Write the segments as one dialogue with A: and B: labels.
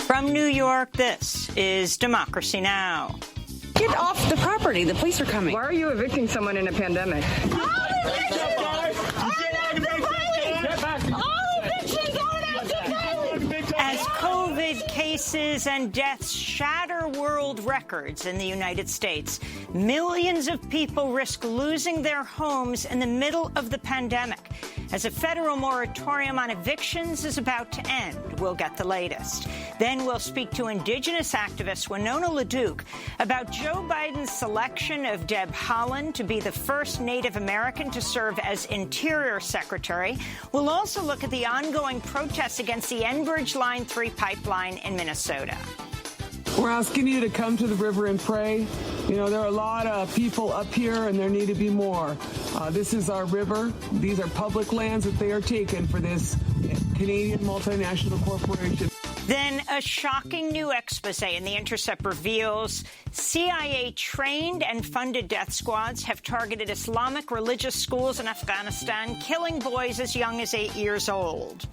A: From New York, this is Democracy Now!
B: Get off the property. The police are coming.
C: Why are you evicting someone in a pandemic?
A: As COVID cases and deaths shatter world records in the United States, millions of people risk losing their homes in the middle of the pandemic. As a federal moratorium on evictions is about to end, we'll get the latest. Then we'll speak to Indigenous activist Winona LaDuke about Joe Biden's selection of Deb Haaland to be the first Native American to serve as Interior Secretary. We'll also look at the ongoing protests against the Enbridge Line 3 pipeline in Minnesota.
D: We're asking you to come to the river and pray. You know, there are a lot of people up here, and there need to be more. This is our river. These are public lands that they are taking for this Canadian multinational corporation.
A: Then a shocking new expose in The Intercept reveals CIA-trained and funded death squads have targeted Islamic religious schools in Afghanistan, killing boys as young as 8 years old.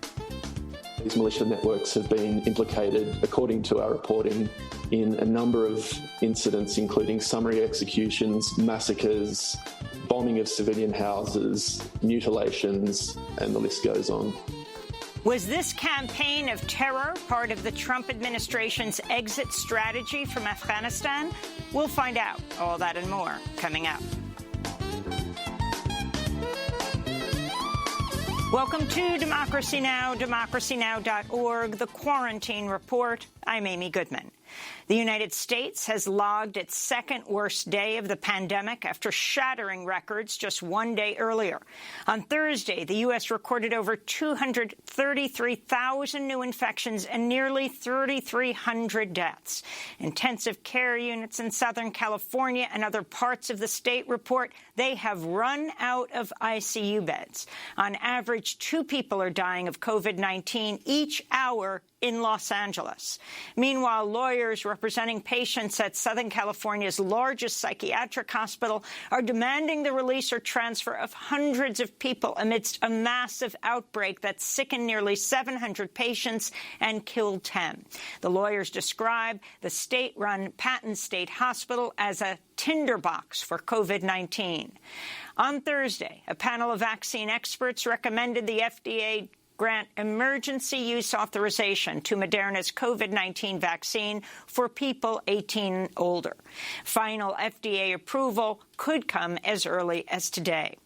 E: These militia networks have been implicated, according to our reporting, in a number of incidents, including summary executions, massacres, bombing of civilian houses, mutilations, and the list goes on.
A: Was this campaign of terror part of the Trump administration's exit strategy from Afghanistan? We'll find out. All that and more coming up. Welcome to Democracy Now!, democracynow.org, The Quarantine Report. I'm Amy Goodman. The United States has logged its second worst day of the pandemic after shattering records just one day earlier. On Thursday, the U.S. recorded over 233,000 new infections and nearly 3,300 deaths. Intensive care units in Southern California and other parts of the state report they have run out of ICU beds. On average, 2 people are dying of COVID-19 each hour in Los Angeles. Meanwhile, lawyers representing patients at Southern California's largest psychiatric hospital are demanding the release or transfer of hundreds of people amidst a massive outbreak that sickened nearly 700 patients and killed 10. The lawyers describe the state-run Patton State Hospital as a tinderbox for COVID-19. On Thursday, a panel of vaccine experts recommended the FDA grant emergency use authorization to Moderna's COVID-19 vaccine for people 18 and older. Final FDA approval could come as early as today.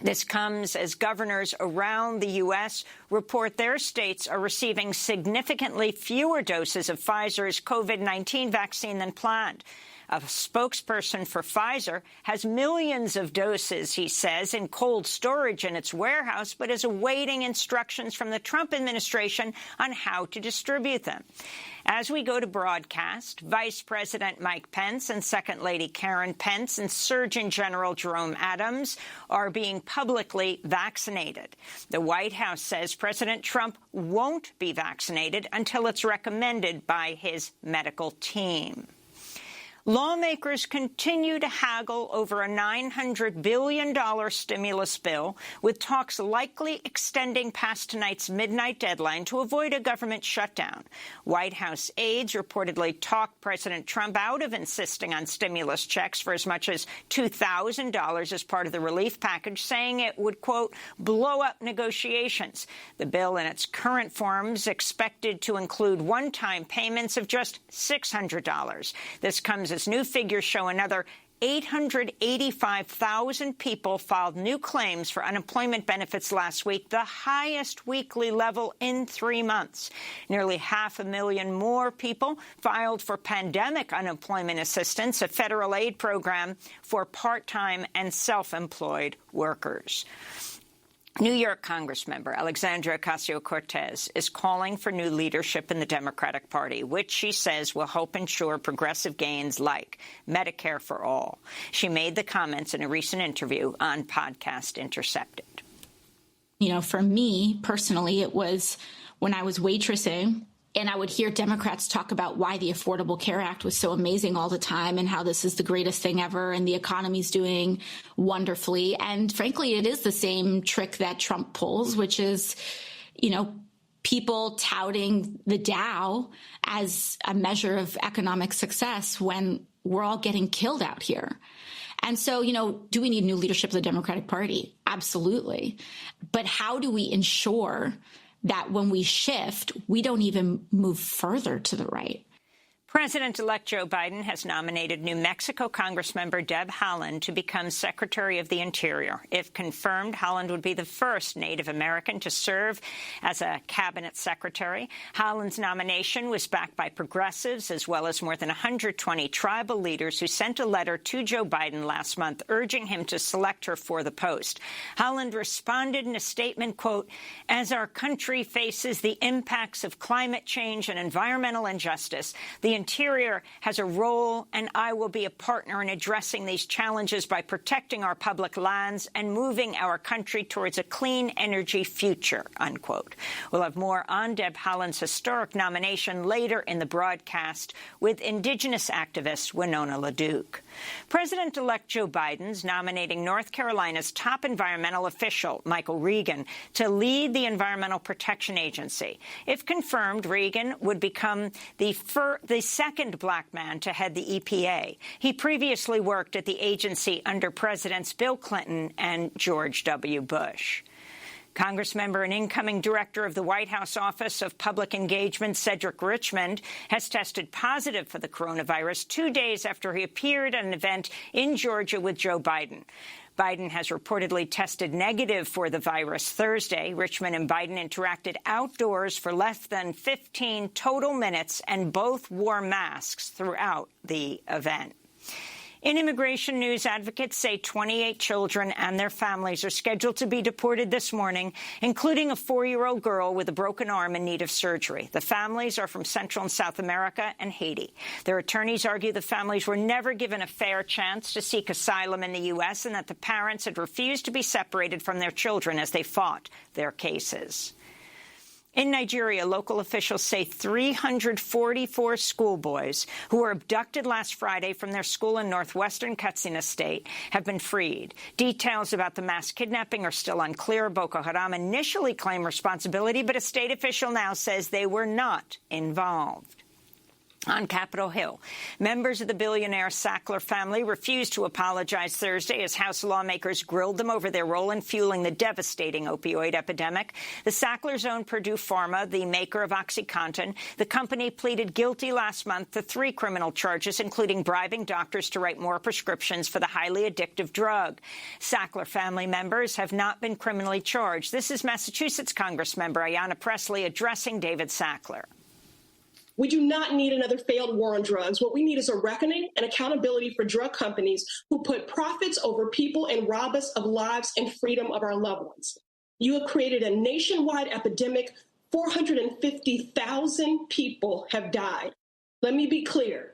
A: This comes as governors around the U.S. report their states are receiving significantly fewer doses of Pfizer's COVID-19 vaccine than planned. A spokesperson for Pfizer has millions of doses, he says, in cold storage in its warehouse, but is awaiting instructions from the Trump administration on how to distribute them. As we go to broadcast, Vice President Mike Pence and Second Lady Karen Pence and Surgeon General Jerome Adams are being publicly vaccinated. The White House says President Trump won't be vaccinated until it's recommended by his medical team. Lawmakers continue to haggle over a $900 billion stimulus bill, with talks likely extending past tonight's midnight deadline to avoid a government shutdown. White House aides reportedly talked President Trump out of insisting on stimulus checks for as much as $2,000 as part of the relief package, saying it would, quote, blow up negotiations. The bill in its current form is expected to include one-time payments of just $600. This comes as new figures show another 885,000 people filed new claims for unemployment benefits last week, the highest weekly level in 3 months. Nearly 500,000 more people filed for pandemic unemployment assistance, a federal aid program for part-time and self-employed workers. New York Congressmember Alexandria Ocasio-Cortez is calling for new leadership in the Democratic Party, which she says will help ensure progressive gains like Medicare for all. She made the comments in a recent interview on podcast Intercepted.
F: You know, for me personally, it was when I was waitressing and I would hear Democrats talk about why the Affordable Care Act was so amazing all the time and how this is the greatest thing ever and the economy's doing wonderfully. And frankly, it is the same trick that Trump pulls, which is, you know, people touting the Dow as a measure of economic success when we're all getting killed out here. And so, do we need new leadership of the Democratic Party? Absolutely. But how do we ensure that when we shift, we don't even move further to the right?
A: President-elect Joe Biden has nominated New Mexico Congressmember Deb Haaland to become Secretary of the Interior. If confirmed, Haaland would be the first Native American to serve as a cabinet secretary. Haaland's nomination was backed by progressives as well as more than 120 tribal leaders who sent a letter to Joe Biden last month urging him to select her for the post. Haaland responded in a statement, quote, "As our country faces the impacts of climate change and environmental injustice, the Interior has a role, and I will be a partner in addressing these challenges by protecting our public lands and moving our country towards a clean energy future," unquote. We'll have more on Deb Haaland's historic nomination later in the broadcast with Indigenous activist Winona LaDuke. President-elect Joe Biden's nominating North Carolina's top environmental official, Michael Regan, to lead the Environmental Protection Agency. If confirmed, Regan would become the second black man to head the EPA. He previously worked at the agency under Presidents Bill Clinton and George W. Bush. Congressmember and incoming director of the White House Office of Public Engagement, Cedric Richmond, has tested positive for the coronavirus 2 days after he appeared at an event in Georgia with Joe Biden. Biden has reportedly tested negative for the virus Thursday. Richmond and Biden interacted outdoors for less than 15 total minutes, and both wore masks throughout the event. In immigration news, advocates say 28 children and their families are scheduled to be deported this morning, including a 4-year-old girl with a broken arm in need of surgery. The families are from Central and South America and Haiti. Their attorneys argue the families were never given a fair chance to seek asylum in the U.S. and that the parents had refused to be separated from their children as they fought their cases. In Nigeria, local officials say 344 schoolboys who were abducted last Friday from their school in northwestern Katsina State have been freed. Details about the mass kidnapping are still unclear. Boko Haram initially claimed responsibility, but a state official now says they were not involved. On Capitol Hill, members of the billionaire Sackler family refused to apologize Thursday as House lawmakers grilled them over their role in fueling the devastating opioid epidemic. The Sacklers own Purdue Pharma, the maker of OxyContin. The company pleaded guilty last month to 3 criminal charges, including bribing doctors to write more prescriptions for the highly addictive drug. Sackler family members have not been criminally charged. This is Massachusetts Congressmember Ayanna Pressley addressing David Sackler.
G: We do not need another failed war on drugs. What we need is a reckoning and accountability for drug companies who put profits over people and rob us of lives and freedom of our loved ones. You have created a nationwide epidemic. 450,000 people have died. Let me be clear.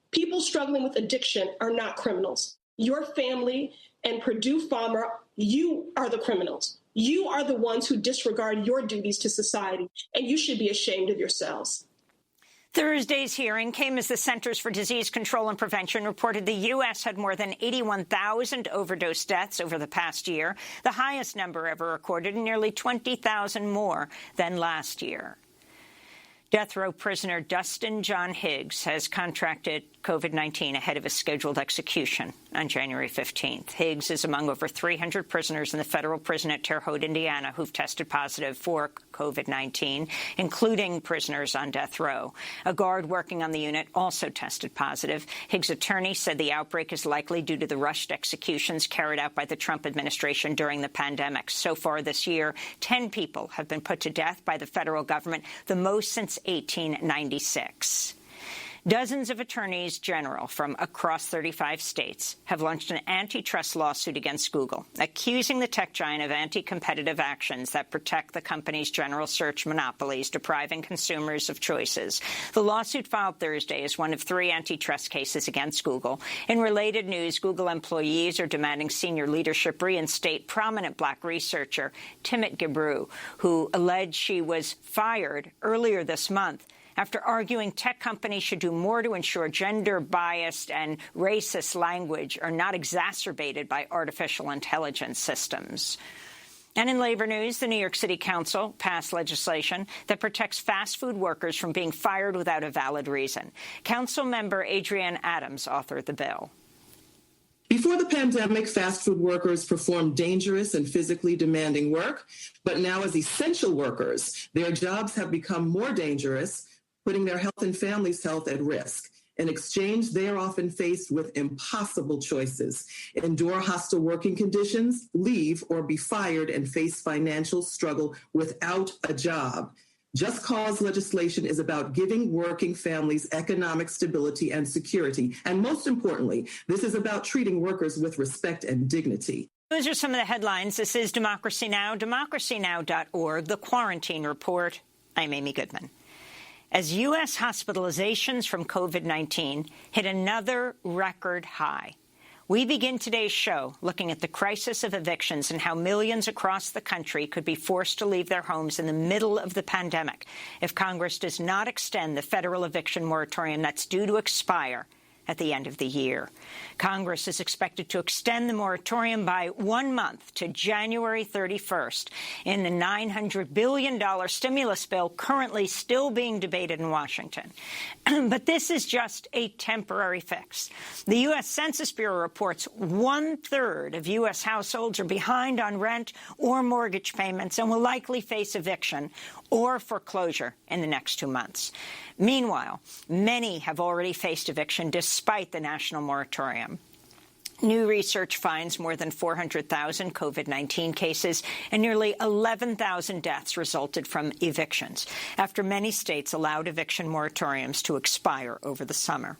G: People struggling with addiction are not criminals. Your family and Purdue Pharma, you are the criminals. You are the ones who disregard your duties to society, and you should be ashamed of yourselves.
A: Thursday's hearing came as the Centers for Disease Control and Prevention reported the U.S. had more than 81,000 overdose deaths over the past year, the highest number ever recorded, and nearly 20,000 more than last year. Death row prisoner Dustin John Higgs has contracted COVID-19 ahead of his scheduled execution on January 15th. Higgs is among over 300 prisoners in the federal prison at Terre Haute, Indiana, who've tested positive for COVID-19, including prisoners on death row. A guard working on the unit also tested positive. Higgs' attorney said the outbreak is likely due to the rushed executions carried out by the Trump administration during the pandemic. So far this year, 10 people have been put to death by the federal government, the most since 1896. Dozens of attorneys general from across 35 states have launched an antitrust lawsuit against Google, accusing the tech giant of anti-competitive actions that protect the company's general search monopolies, depriving consumers of choices. The lawsuit filed Thursday is one of 3 antitrust cases against Google. In related news, Google employees are demanding senior leadership reinstate prominent black researcher Timnit Gebru, who alleged she was fired earlier this month after arguing tech companies should do more to ensure gender-biased and racist language are not exacerbated by artificial intelligence systems. And in labor news, the New York City Council passed legislation that protects fast food workers from being fired without a valid reason. Council member Adrienne Adams authored the bill.
H: Before the pandemic, fast food workers performed dangerous and physically demanding work, but now as essential workers, their jobs have become more dangerous, putting their health and families' health at risk. In exchange, they are often faced with impossible choices: endure hostile working conditions, leave, or be fired and face financial struggle without a job. Just Cause legislation is about giving working families economic stability and security. And most importantly, this is about treating workers with respect and dignity.
A: Those are some of the headlines. This is Democracy Now!, democracynow.org, The Quarantine Report. I'm Amy Goodman. As U.S. hospitalizations from COVID-19 hit another record high, we begin today's show looking at the crisis of evictions and how millions across the country could be forced to leave their homes in the middle of the pandemic if Congress does not extend the federal eviction moratorium that's due to expire at the end of the year. Congress is expected to extend the moratorium by 1 month to January 31st in the $900 billion stimulus bill currently still being debated in Washington. But this is just a temporary fix. The U.S. Census Bureau reports 1/3 of U.S. households are behind on rent or mortgage payments and will likely face eviction or foreclosure in the next 2 months. Meanwhile, many have already faced eviction despite the national moratorium. New research finds more than 400,000 COVID-19 cases and nearly 11,000 deaths resulted from evictions, after many states allowed eviction moratoriums to expire over the summer.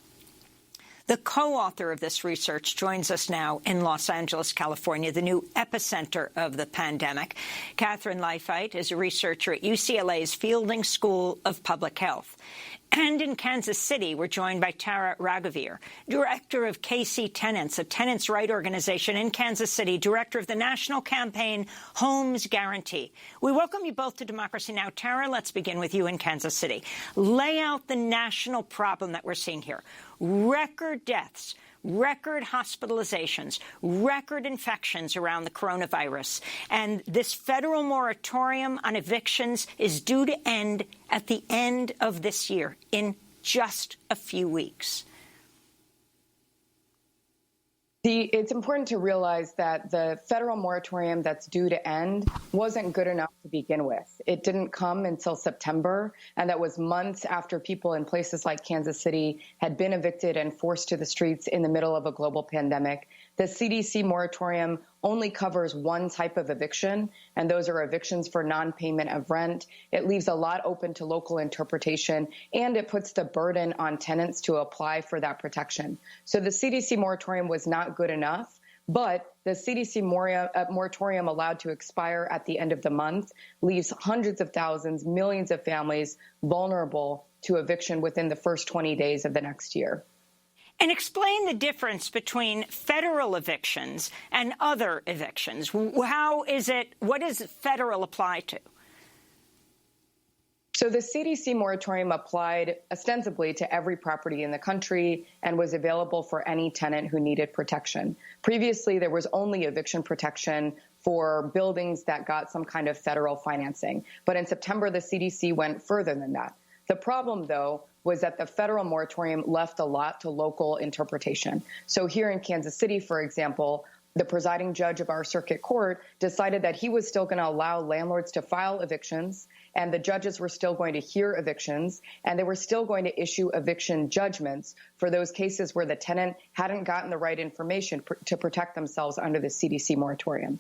A: The co-author of this research joins us now in Los Angeles, California, the new epicenter of the pandemic. Catherine Leifheit is a researcher at UCLA's Fielding School of Public Health. And in Kansas City, we're joined by Tara Raghuveer, director of KC Tenants, a tenants' right organization in Kansas City, director of the national campaign Homes Guarantee. We welcome you both to Democracy Now! Tara, let's begin with you in Kansas City. Lay out the national problem that we're seeing here. Record deaths, record hospitalizations, record infections around the coronavirus. And this federal moratorium on evictions is due to end at the end of this year, in just a few weeks.
C: It's important to realize that the federal moratorium that's due to end wasn't good enough to begin with. It didn't come until September, and that was months after people in places like Kansas City had been evicted and forced to the streets in the middle of a global pandemic. The CDC moratorium only covers one type of eviction, and those are evictions for non-payment of rent. It leaves a lot open to local interpretation, and it puts the burden on tenants to apply for that protection. So the CDC moratorium was not good enough, but the CDC moratorium allowed to expire at the end of the month leaves hundreds of thousands, millions of families vulnerable to eviction within the first 20 days of the next year.
A: And explain the difference between federal evictions and other evictions. How is it, what does federal apply to?
C: So the CDC moratorium applied ostensibly to every property in the country and was available for any tenant who needed protection. Previously, there was only eviction protection for buildings that got some kind of federal financing. But in September, the CDC went further than that. The problem, though, was that the federal moratorium left a lot to local interpretation. So here in Kansas City, for example, the presiding judge of our circuit court decided that he was still going to allow landlords to file evictions, and the judges were still going to hear evictions, and they were still going to issue eviction judgments for those cases where the tenant hadn't gotten the right information to protect themselves under the CDC moratorium.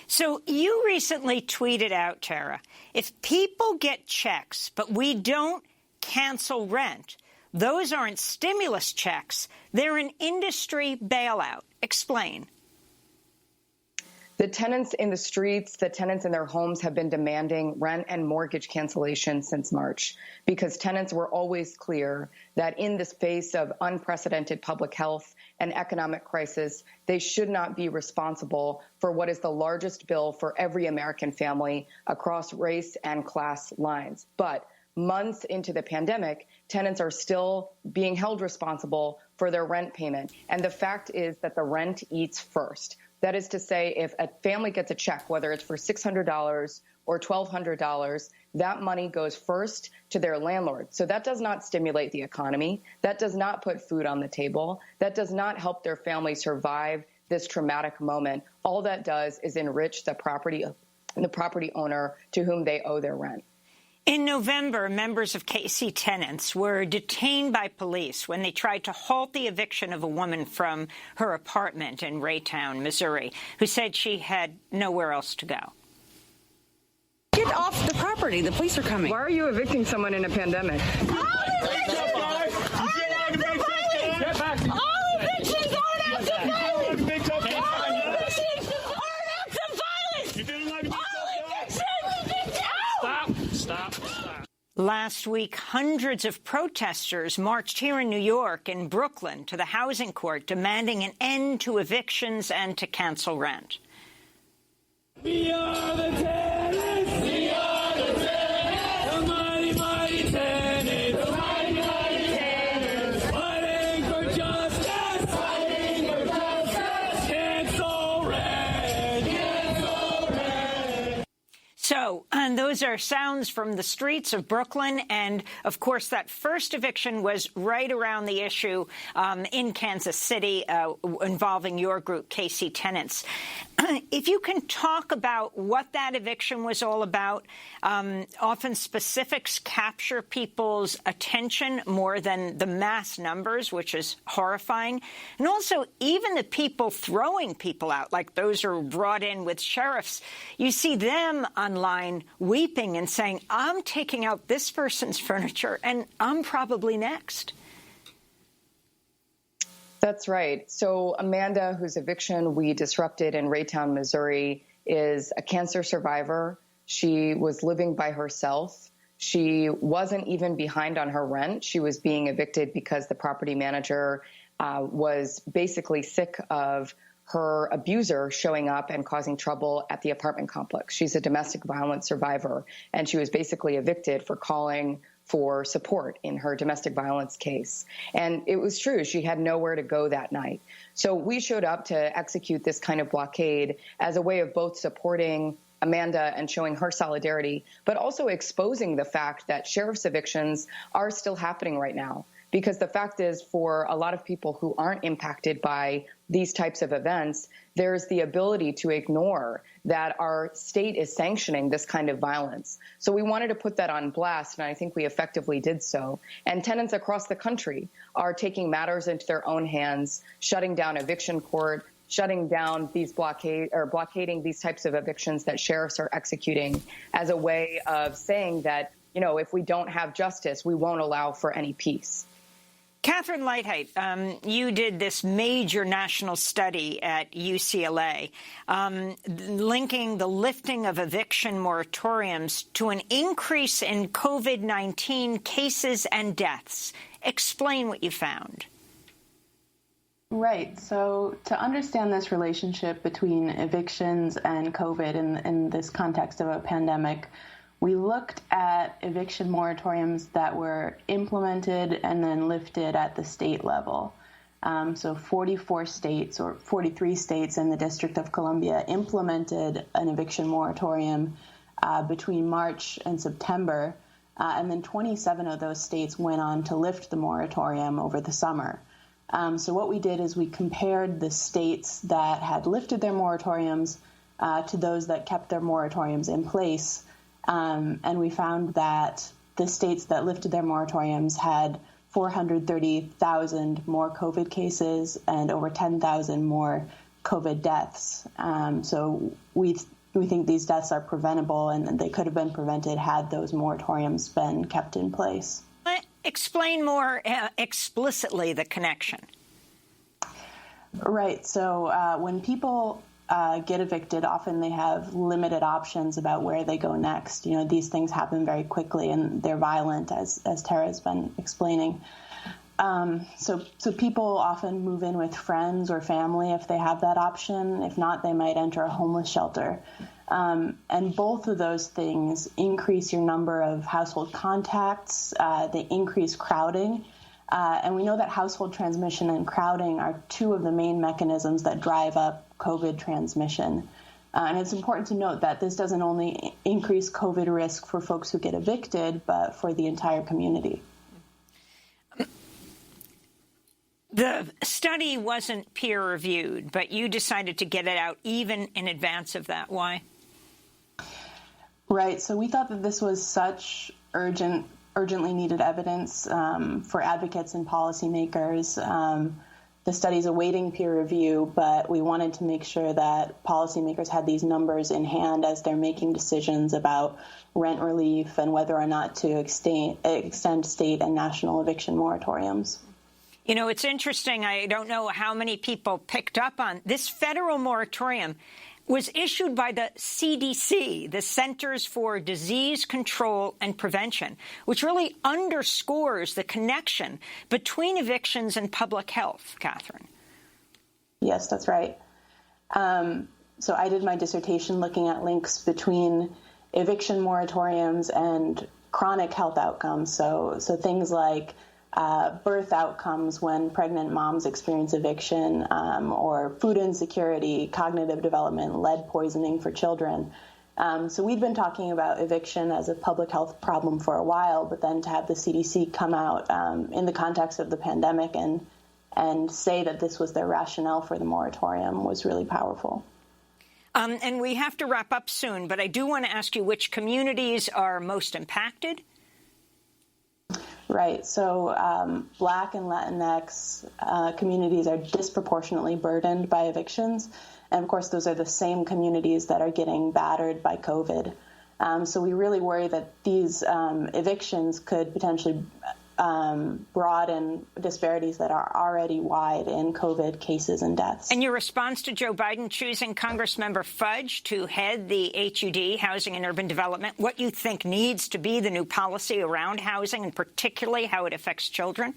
A: So you recently tweeted out, Tara, if people get checks, but we don't cancel rent, those aren't stimulus checks. They're an industry bailout. Explain.
C: The tenants in the streets, the tenants in their homes have been demanding rent and mortgage cancellation since March because tenants were always clear that in the face of unprecedented public health and economic crisis, they should not be responsible for what is the largest bill for every American family across race and class lines. But months into the pandemic, tenants are still being held responsible for their rent payment. And the fact is that the rent eats first. That is to say, if a family gets a check, whether it's for $600 or $1,200, that money goes first to their landlord. So that does not stimulate the economy. That does not put food on the table. That does not help their family survive this traumatic moment. All that does is enrich the property owner to whom they owe their rent.
A: In November, members of KC tenants were detained by police when they tried to halt the eviction of a woman from her apartment in Raytown, Missouri, who said she had nowhere else to go.
B: Get off the property. The police are coming.
C: Why are you evicting someone in a pandemic?
A: Last week, hundreds of protesters marched here in New York and Brooklyn to the housing court, demanding an end to evictions and to cancel rent.
I: We are the tenants! We are the tenants! The mighty, mighty tenants! The mighty, mighty tenants! Fighting for justice! Fighting for justice! Cancel rent! Cancel rent!
A: So, and those are sounds from the streets of Brooklyn. And, of course, that first eviction was right around the issue in Kansas City involving your group, KC Tenants. If you can talk about what that eviction was all about, often specifics capture people's attention more than the mass numbers, which is horrifying. And also, even the people throwing people out, like those who are brought in with sheriffs, you see them online weeping and saying, I'm taking out this person's furniture and I'm probably next.
C: That's right. So Amanda, whose eviction we disrupted in Raytown, Missouri, is a cancer survivor. She was living by herself. She wasn't even behind on her rent. She was being evicted because the property manager was basically sick of her abuser showing up and causing trouble at the apartment complex. She's a domestic violence survivor, and she was basically evicted for calling for support in her domestic violence case. And it was true. She had nowhere to go that night. So we showed up to execute this kind of blockade as a way of both supporting Amanda and showing her solidarity, but also exposing the fact that sheriff's evictions are still happening right now. Because the fact is, for a lot of people who aren't impacted by these types of events, there's the ability to ignore that our state is sanctioning this kind of violence. So we wanted to put that on blast, and I think we effectively did so. And tenants across the country are taking matters into their own hands, shutting down eviction court, shutting down these blockading these types of evictions that sheriffs are executing as a way of saying that, you know, if we don't have justice, we won't allow for any peace.
A: Catherine Lighthite, you did this major national study at UCLA, linking the lifting of eviction moratoriums to an increase in COVID-19 cases and deaths. Explain what you found.
J: Right. So to understand this relationship between evictions and COVID in this context of a pandemic, we looked at eviction moratoriums that were implemented and then lifted at the state level. So 44 states or 43 states in the District of Columbia implemented an eviction moratorium between March and September, and then 27 of those states went on to lift the moratorium over the summer. So what we did is we compared the states that had lifted their moratoriums to those that kept their moratoriums in place. And we found that the states that lifted their moratoriums had 430,000 more COVID cases and over 10,000 more COVID deaths. So we think these deaths are preventable, and they could have been prevented had those moratoriums been kept in place.
A: Explain more explicitly the connection.
J: Right. So when people get evicted, often they have limited options about where they go next. You know, these things happen very quickly and they're violent, as Tara has been explaining. So people often move in with friends or family if they have that option. If not, they might enter a homeless shelter. And both of those things increase your number of household contacts. They increase crowding. And we know that household transmission and crowding are two of the main mechanisms that drive up COVID transmission. And it's important to note that this doesn't only increase COVID risk for folks who get evicted, but for the entire community.
A: The study wasn't peer-reviewed, but you decided to get it out even in advance of that. Why?
J: Right. So we thought that this was such urgently needed evidence for advocates and policymakers. The study's awaiting peer review, but we wanted to make sure that policymakers had these numbers in hand as they're making decisions about rent relief and whether or not to extend state and national eviction moratoriums.
A: You know, it's interesting. I don't know how many people picked up on this federal moratorium was issued by the CDC, the Centers for Disease Control and Prevention, which really underscores the connection between evictions and public health, Catherine.
J: Yes, that's right. So I did my dissertation looking at links between eviction moratoriums and chronic health outcomes. So things like birth outcomes when pregnant moms experience eviction, or food insecurity, cognitive development, lead poisoning for children. So we'd been talking about eviction as a public health problem for a while, but then to have the CDC come out in the context of the pandemic and say that this was their rationale for the moratorium was really powerful.
A: And we have to wrap up soon, but I do want to ask you which communities are most impacted.
J: Right. So Black and Latinx communities are disproportionately burdened by evictions. And, of course, those are the same communities that are getting battered by COVID. So we really worry that these evictions could potentially broaden disparities that are already wide in COVID cases and deaths.
A: And your response to Joe Biden choosing Congressmember Fudge to head the HUD, Housing and Urban Development, what you think needs to be the new policy around housing and particularly how it affects children?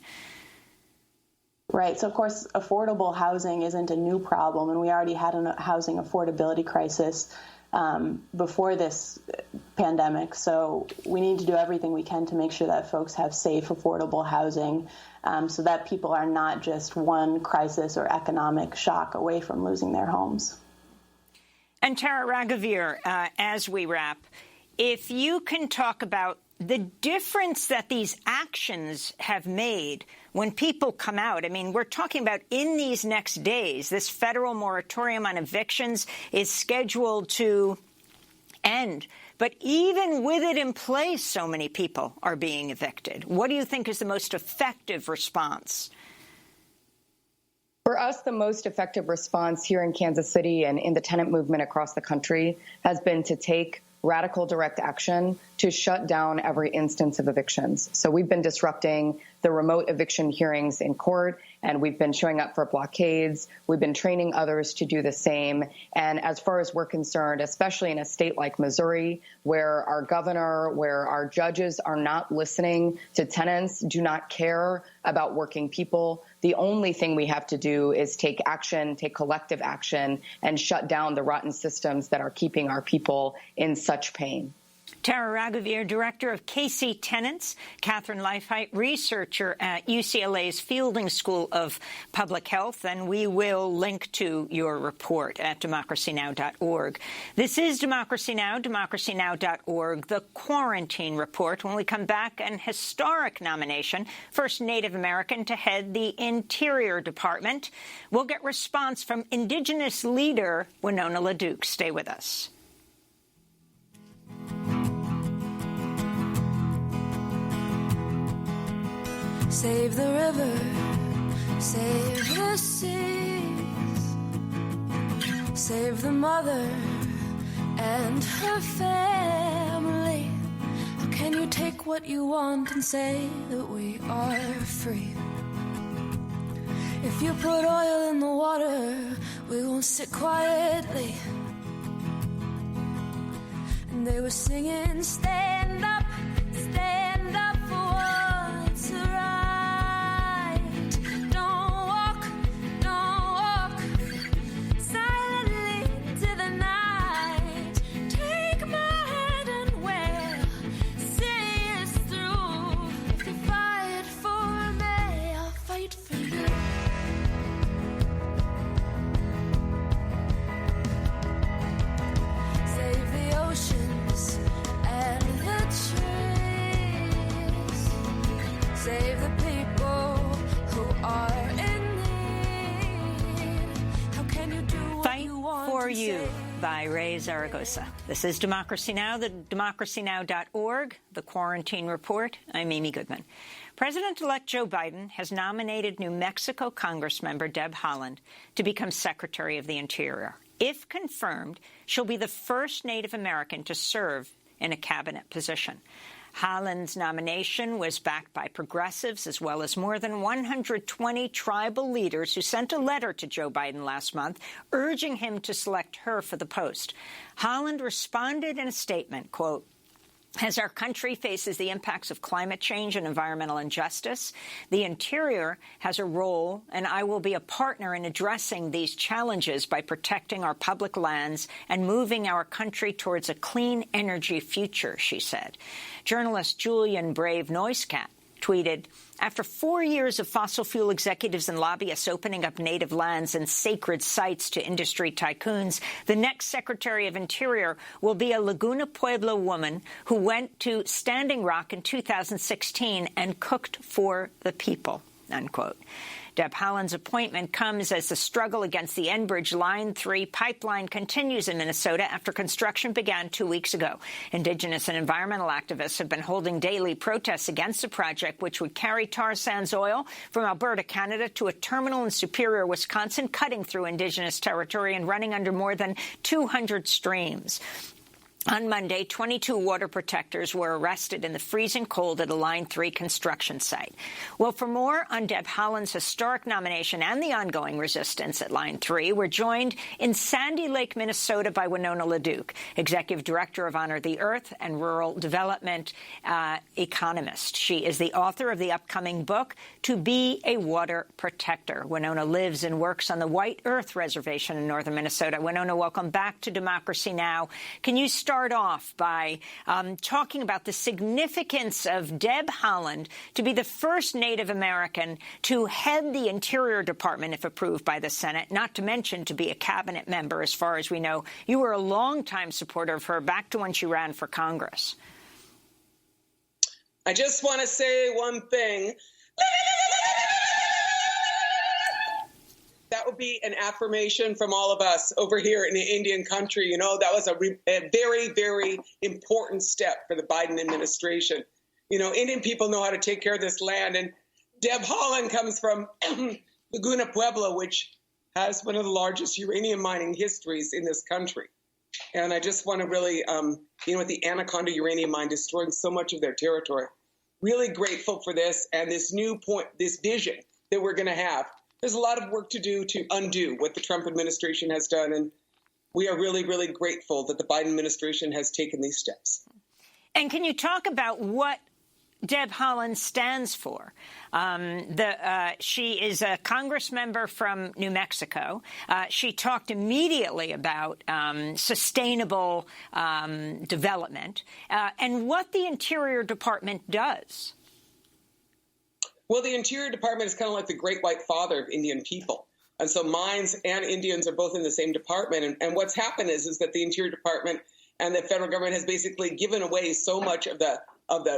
J: Right. So, of course, affordable housing isn't a new problem, and we already had a housing affordability crisis before this pandemic. So we need to do everything we can to make sure that folks have safe, affordable housing so that people are not just one crisis or economic shock away from losing their homes.
A: And Tara Raghavir, as we wrap, if you can talk about the difference that these actions have made when people come out. I mean, we're talking about in these next days, this federal moratorium on evictions is scheduled to end. But even with it in place, so many people are being evicted. What do you think is the most effective response?
C: For us, the most effective response here in Kansas City and in the tenant movement across the country has been to take radical direct action to shut down every instance of evictions. So we've been disrupting the remote eviction hearings in court, and we've been showing up for blockades. We've been training others to do the same. And as far as we're concerned, especially in a state like Missouri, where our governor, where our judges are not listening to tenants, do not care about working people, the only thing we have to do is take action, take collective action, and shut down the rotten systems that are keeping our people in such pain.
A: Tara Raghavir, Director of KC Tenants, Catherine Leifheit, researcher at UCLA's Fielding School of Public Health, and we will link to your report at democracynow.org. This is Democracy Now!, democracynow.org, the Quarantine Report. When we come back, an historic nomination, first Native American to head the Interior Department. We'll get response from Indigenous leader Winona LaDuke. Stay with us.
K: Save the river, save the seas, save the mother and her family. How can you take what you want and say that we are free? If you put oil in the water, we won't sit quietly. And they were singing, stand up for what's right. Save the people who are in need. How can you do what
A: Fight
K: you want
A: for
K: to
A: You
K: say?
A: by Ray Zaragoza. This is Democracy Now!, the democracynow.org, the Quarantine Report. I'm Amy Goodman. President-elect Joe Biden has nominated New Mexico Congressmember Deb Haaland to become Secretary of the Interior. If confirmed, she'll be the first Native American to serve in a cabinet position. Haaland's nomination was backed by progressives as well as more than 120 tribal leaders who sent a letter to Joe Biden last month urging him to select her for the post. Haaland responded in a statement, quote, "As our country faces the impacts of climate change and environmental injustice, the Interior has a role, and I will be a partner in addressing these challenges by protecting our public lands and moving our country towards a clean energy future," she said. Journalist Julian Brave Noisecat tweeted, "After 4 years of fossil fuel executives and lobbyists opening up native lands and sacred sites to industry tycoons, the next Secretary of Interior will be a Laguna Pueblo woman who went to Standing Rock in 2016 and cooked for the people," unquote. Deb Haaland's appointment comes as the struggle against the Enbridge Line 3 pipeline continues in Minnesota after construction began 2 weeks ago. Indigenous and environmental activists have been holding daily protests against the project, which would carry tar sands oil from Alberta, Canada, to a terminal in Superior, Wisconsin, cutting through Indigenous territory and running under more than 200 streams. On Monday, 22 water protectors were arrested in the freezing cold at a Line 3 construction site. Well, for more on Deb Haaland's historic nomination and the ongoing resistance at Line 3, we're joined in Sandy Lake, Minnesota by Winona LaDuke, Executive Director of Honor the Earth and Rural Development economist. She is the author of the upcoming book, To Be a Water Protector. Winona lives and works on the White Earth Reservation in northern Minnesota. Winona, welcome back to Democracy Now! Can you start off by talking about the significance of Deb Haaland to be the first Native American to head the Interior Department, if approved by the Senate, not to mention to be a cabinet member, as far as we know. You were a longtime supporter of her, back to when she ran for Congress.
L: I just want to say one thing. That would be an affirmation from all of us over here in the Indian country. You know, that was a very, very important step for the Biden administration. You know, Indian people know how to take care of this land. And Deb Haaland comes from Laguna Pueblo, which has one of the largest uranium mining histories in this country. And I just want to really, with the Anaconda uranium mine destroying so much of their territory, really grateful for this and this new point, this vision that we're going to have. There's a lot of work to do to undo what the Trump administration has done, and we are really, really grateful that the Biden administration has taken these steps.
A: And can you talk about what Deb Haaland stands for? She is a Congress member from New Mexico. She talked immediately about sustainable development and what the Interior Department does.
L: Well, the Interior Department is kind of like the great white father of Indian people. And so mines and Indians are both in the same department. And what's happened is that the Interior Department and the federal government has basically given away so much of the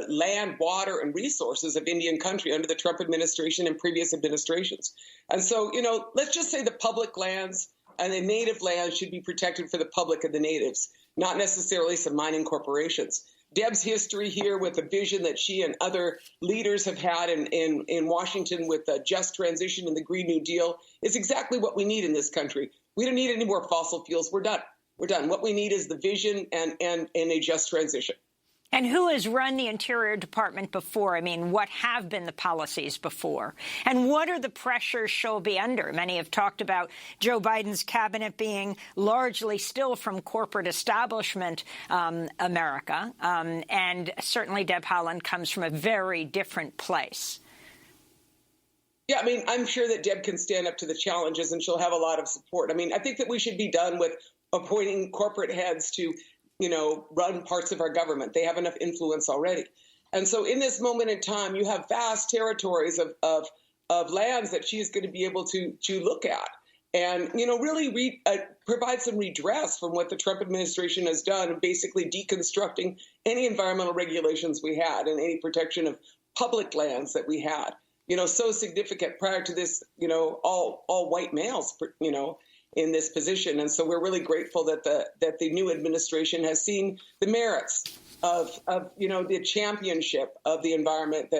L: land, water, and resources of Indian country under the Trump administration and previous administrations. And so, let's just say the public lands and the native lands should be protected for the public and the natives, not necessarily some mining corporations. Deb's history here with the vision that she and other leaders have had in Washington with the just transition and the Green New Deal is exactly what we need in this country. We don't need any more fossil fuels. We're done. We're done. What we need is the vision and a just transition.
A: And who has run the Interior Department before? I mean, what have been the policies before? And what are the pressures she'll be under? Many have talked about Joe Biden's cabinet being largely still from corporate establishment America. And certainly Deb Haaland comes from a very different place.
L: Yeah, I mean, I'm sure that Deb can stand up to the challenges and she'll have a lot of support. I mean, I think that we should be done with appointing corporate heads to run parts of our government. They have enough influence already. And so in this moment in time, you have vast territories of lands that she is going to be able to look at and, really provide some redress from what the Trump administration has done and basically deconstructing any environmental regulations we had and any protection of public lands that we had, so significant prior to this, all white males, in this position. And so we're really grateful that the new administration has seen the merits of the championship of the environment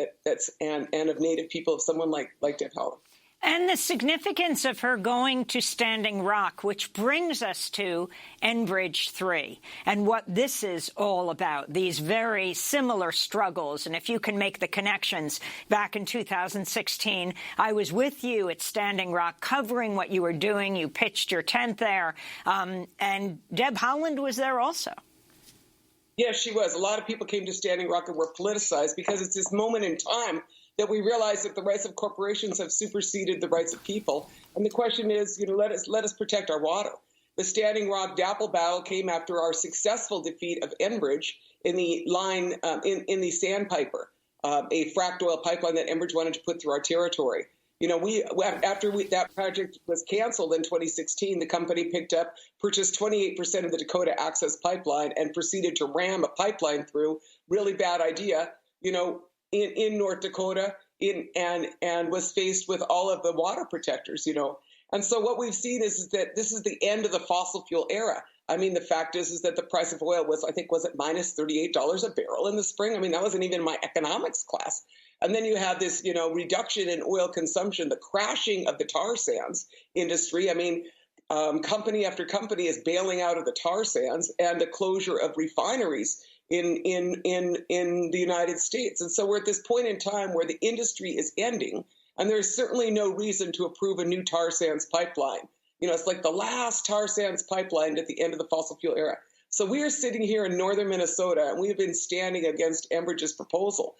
L: and of Native people, of someone like Deb Haaland.
A: And the significance of her going to Standing Rock, which brings us to Enbridge 3 and what this is all about, these very similar struggles. And if you can make the connections, back in 2016, I was with you at Standing Rock covering what you were doing. You pitched your tent there. And Deb Haaland was there also.
L: Yes, she was. A lot of people came to Standing Rock and were politicized because it's this moment in time that we realize that the rights of corporations have superseded the rights of people. And the question is, let us protect our water. The Standing Rock DAPL battle came after our successful defeat of Enbridge in the line, in the Sandpiper, a fracked oil pipeline that Enbridge wanted to put through our territory. After that project was canceled in 2016, the company purchased 28% of the Dakota Access Pipeline and proceeded to ram a pipeline through. Really bad idea, in North Dakota, and was faced with all of the water protectors, And so what we've seen is that this is the end of the fossil fuel era. I mean, the fact is that the price of oil was it minus $38 a barrel in the spring? I mean, that wasn't even my economics class. And then you have this, reduction in oil consumption, the crashing of the tar sands industry. I mean, company after company is bailing out of the tar sands, and the closure of refineries in the United States. And so we're at this point in time where the industry is ending, and there's certainly no reason to approve a new tar sands pipeline. It's like the last tar sands pipeline at the end of the fossil fuel era. So we are sitting here in northern Minnesota, and we have been standing against Enbridge's proposal.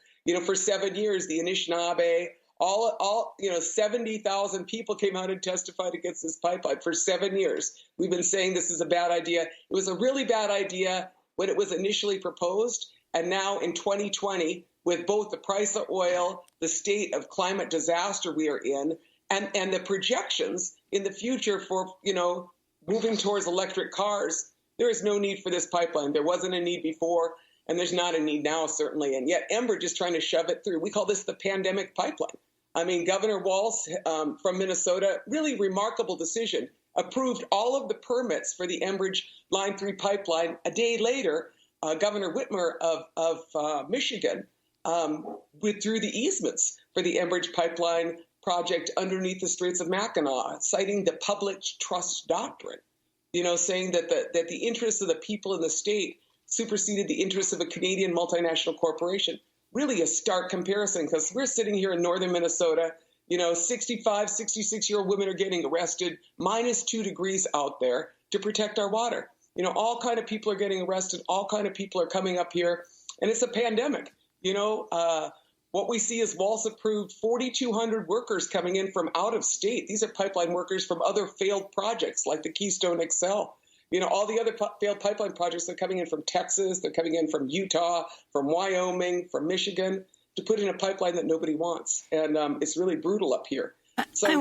L: For 7 years, the Anishinaabe, all 70,000 people came out and testified against this pipeline for 7 years. We've been saying this is a bad idea. It was a really bad idea when it was initially proposed, and now in 2020, with both the price of oil, the state of climate disaster we are in, and the projections in the future for, moving towards electric cars, there is no need for this pipeline. There wasn't a need before, and there's not a need now, certainly. And yet Enbridge is trying to shove it through. We call this the pandemic pipeline. I mean, Governor Walz from Minnesota, really remarkable decision, approved all of the permits for the Enbridge Line 3 pipeline. A day later, Governor Whitmer of Michigan withdrew the easements for the Enbridge pipeline project underneath the Straits of Mackinac, citing the public trust doctrine, saying that the interests of the people in the state superseded the interests of a Canadian multinational corporation. Really a stark comparison, because we're sitting here in northern Minnesota, 65, 66-year-old women are getting arrested, minus 2 degrees out there, to protect our water. All kind of people are getting arrested, all kind of people are coming up here, and it's a pandemic. What we see is Walz approved 4,200 workers coming in from out of state. These are pipeline workers from other failed projects like the Keystone XL. All the other failed pipeline projects are coming in from Texas, they're coming in from Utah, from Wyoming, from Michigan, to put in a pipeline that nobody wants. And it's really brutal up here. So,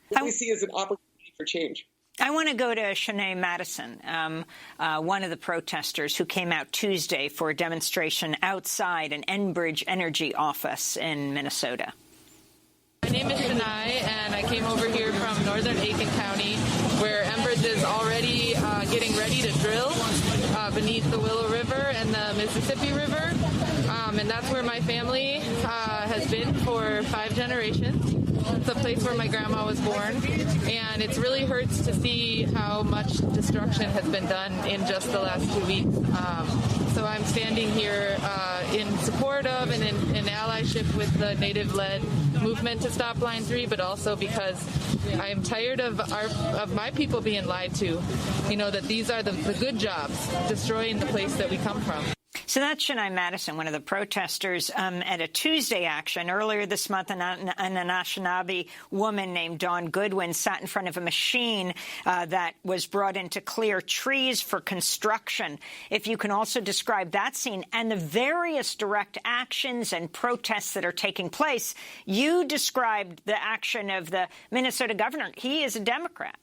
L: what we see is an opportunity for change.
A: I want to go to Shanae Madison, one of the protesters who came out Tuesday for a demonstration outside an Enbridge Energy office in Minnesota.
M: My name is Shanae, and I came over here from northern Aiken County, where Enbridge is already getting ready to drill beneath the Willow River and the Mississippi River. And that's where my family has been for 5 generations. It's a place where my grandma was born, and it really hurts to see how much destruction has been done in just the last 2 weeks. So I'm standing here in support of and in allyship with the Native-led movement to stop Line 3, but also because I am tired of my people being lied to. That these are the good jobs, destroying the place that we come from.
A: So that's Shanae Madison, one of the protesters at a Tuesday action. Earlier this month, an Anishinaabe woman named Dawn Goodwin sat in front of a machine that was brought in to clear trees for construction. If you can also describe that scene and the various direct actions and protests that are taking place. You described the action of the Minnesota governor. He is a Democrat.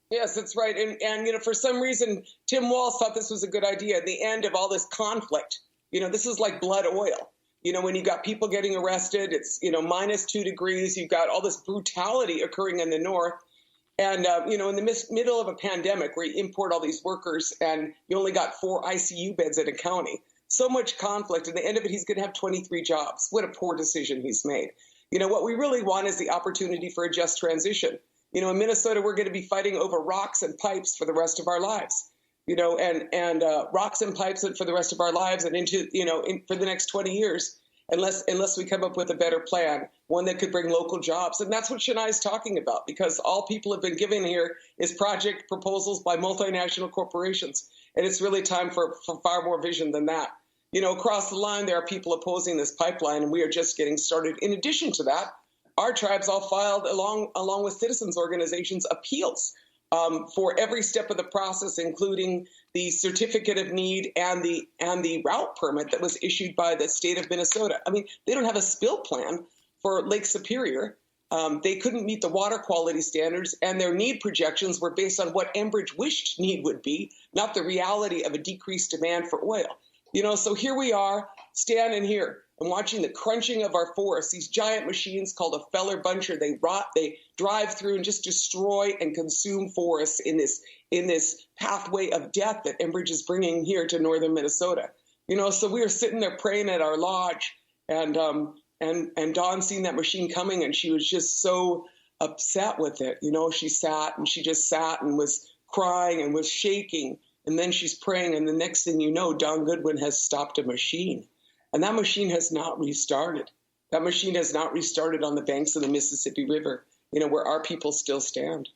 L: Yes, that's right. And for some reason, Tim Walz thought this was a good idea. At the end of all this conflict, this is like blood oil. When you got people getting arrested, it's, -2 degrees. You've got all this brutality occurring in the north. And, in the middle of a pandemic where you import all these workers and you only got 4 ICU beds in a county, so much conflict. At the end of it, he's going to have 23 jobs. What a poor decision he's made. What we really want is the opportunity for a just transition. In Minnesota, we're going to be fighting over rocks and pipes for the rest of our lives, and rocks and pipes for the rest of our lives and into, for the next 20 years, unless we come up with a better plan, one that could bring local jobs. And that's what Shania is talking about, because all people have been given here is project proposals by multinational corporations. And it's really time for far more vision than that. Across the line, there are people opposing this pipeline, and we are just getting started. In addition to that, our tribes all filed, along with citizens organizations, appeals for every step of the process, including the certificate of need and the route permit that was issued by the state of Minnesota. I mean, they don't have a spill plan for Lake Superior. They couldn't meet the water quality standards, and their need projections were based on what Enbridge wished need would be, not the reality of a decreased demand for oil. So here we are, standing here and watching the crunching of our forests, these giant machines called a feller buncher. They drive through and just destroy and consume forests in this pathway of death that Enbridge is bringing here to northern Minnesota. So we were sitting there praying at our lodge, and Dawn seen that machine coming, and she was just so upset with it. She just sat and was crying and was shaking. And then she's praying, and the next thing you know, Don Goodwin has stopped a machine. And that machine has not restarted. That machine has not restarted on the banks of the Mississippi River, where our people still stand.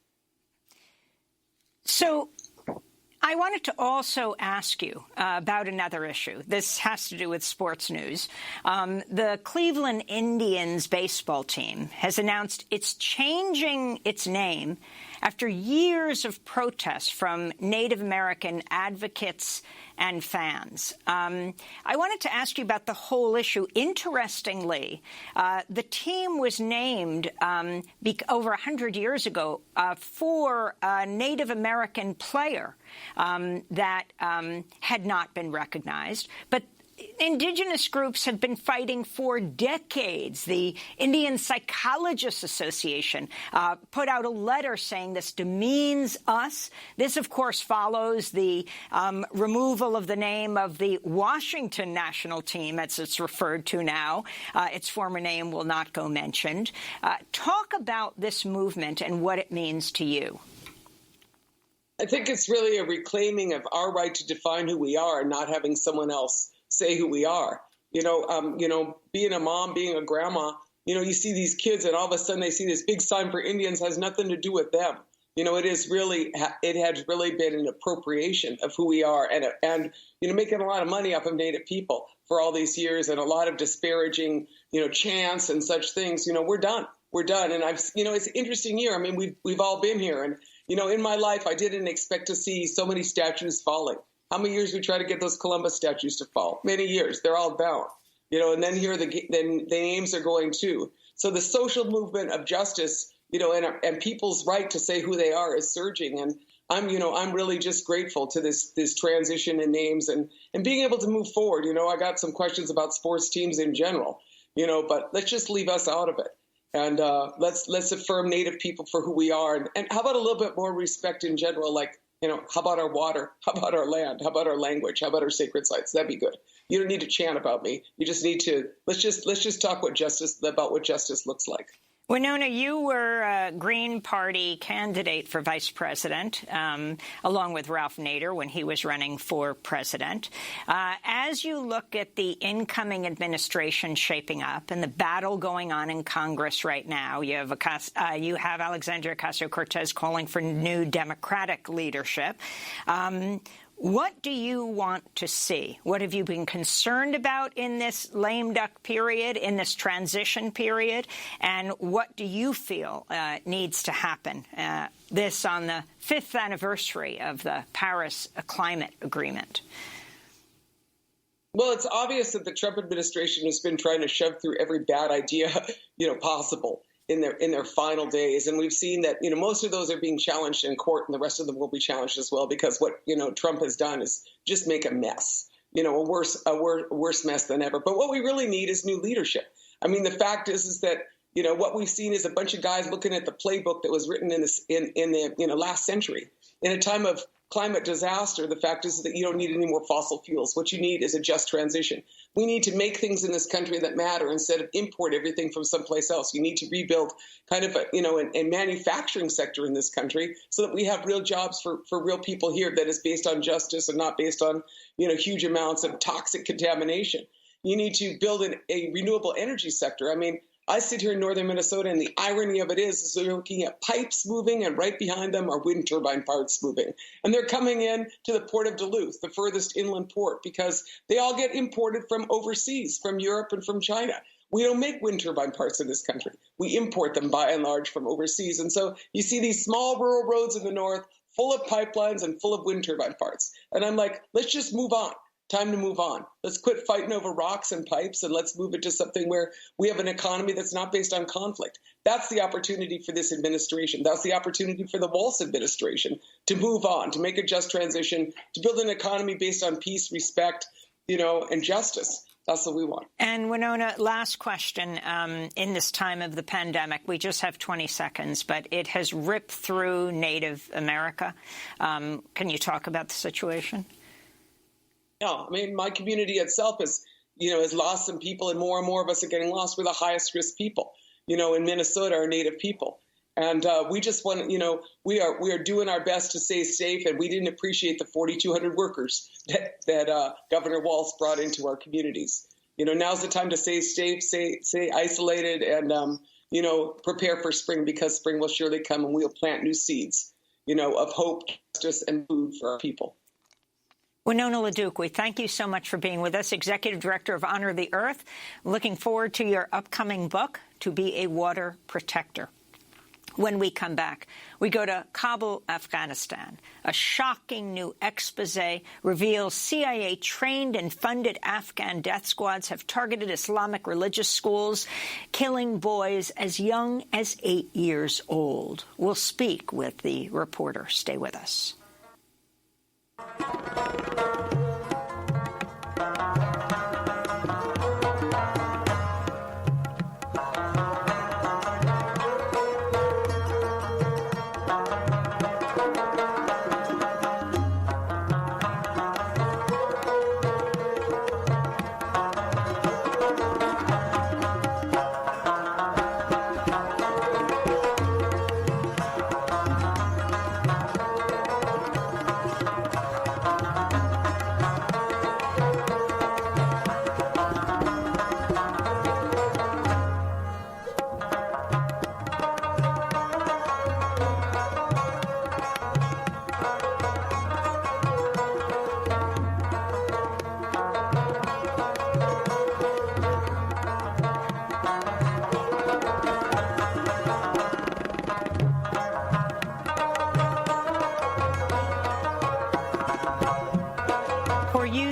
A: So I wanted to also ask you about another issue. This has to do with sports news. The Cleveland Indians baseball team has announced it's changing its name after years of protests from Native American advocates and fans. I wanted to ask you about the whole issue. Interestingly, the team was named over 100 years ago for a Native American player that had not been recognized. But Indigenous groups have been fighting for decades. The Indian Psychologists Association put out a letter saying this demeans us. This, of course, follows the removal of the name of the Washington national team, as it's referred to now. Its former name will not go mentioned. Talk about this movement and what it means to you.
L: I think it's really a reclaiming of our right to define who we are and not having someone else say who we are. Being a mom, being a grandma, you see these kids and all of a sudden they see this big sign for Indians has nothing to do with them. It has really been an appropriation of who we are and making a lot of money off of Native people for all these years and a lot of disparaging, chants and such things. We're done. And it's an interesting year. I mean, we've all been here. And, in my life, I didn't expect to see so many statues falling. How many years we try to get those Columbus statues to fall? Many years. They're all down. And then here the names are going too. So the social movement of justice, and people's right to say who they are is surging. And I'm really just grateful to this transition in names and being able to move forward. I got some questions about sports teams in general, but let's just leave us out of it. And let's affirm Native people for who we are. And how about a little bit more respect in general, like, how about our water? How about our land? How about our language? How about our sacred sites? That'd be good. You don't need to chant about me. You just need to let's just talk about what justice looks like.
A: Winona, you were a Green Party candidate for vice president, along with Ralph Nader when he was running for president. As you look at the incoming administration shaping up and the battle going on in Congress right now, you have Alexandria Ocasio-Cortez calling for new Democratic leadership. What do you want to see? What have you been concerned about in this lame duck period, in this transition period? And what do you feel needs to happen, this on the 5th anniversary of the Paris Climate Agreement?
L: Well, it's obvious that the Trump administration has been trying to shove through every bad idea, possible in their final days. And we've seen that, most of those are being challenged in court and the rest of them will be challenged as well, because what, Trump has done is just make a mess. a worse mess than ever. But what we really need is new leadership. I mean, the fact is that, what we've seen is a bunch of guys looking at the playbook that was written in the last century. In a time of climate disaster, the fact is that you don't need any more fossil fuels. What you need is a just transition. We need to make things in this country that matter instead of import everything from someplace else. You need to rebuild kind of a manufacturing sector in this country so that we have real jobs for real people here that is based on justice and not based on, huge amounts of toxic contamination. You need to build a renewable energy sector. I mean, I sit here in northern Minnesota, and the irony of it is you're looking at pipes moving, and right behind them are wind turbine parts moving. And they're coming in to the port of Duluth, the furthest inland port, because they all get imported from overseas, from Europe and from China. We don't make wind turbine parts in this country. We import them by and large from overseas. And so you see these small rural roads in the north full of pipelines and full of wind turbine parts. And I'm like, let's just move on. Time to move on. Let's quit fighting over rocks and pipes, and let's move it to something where we have an economy that's not based on conflict. That's the opportunity for this administration. That's the opportunity for the Walz administration to move on, to make a just transition, to build an economy based on peace, respect, and justice. That's what we want.
A: And Winona, last question. In this time of the pandemic, we just have 20 seconds, but it has ripped through Native America. Can you talk about the situation?
L: No, I mean, my community itself has lost some people, and more of us are getting lost. We're the highest risk people, in Minnesota, are Native people. And we just want, we are doing our best to stay safe. And we didn't appreciate the 4,200 workers that Governor Walz brought into our communities. Now's the time to stay safe, stay isolated, and, prepare for spring, because spring will surely come, and we'll plant new seeds, of hope, justice, and food for our people.
A: Winona LaDuke, we thank you so much for being with us, Executive Director of Honor the Earth. Looking forward to your upcoming book, To Be a Water Protector. When we come back, we go to Kabul, Afghanistan. A shocking new expose reveals CIA-trained and funded Afghan death squads have targeted Islamic religious schools, killing boys as young as 8 years old. We'll speak with the reporter. Stay with us.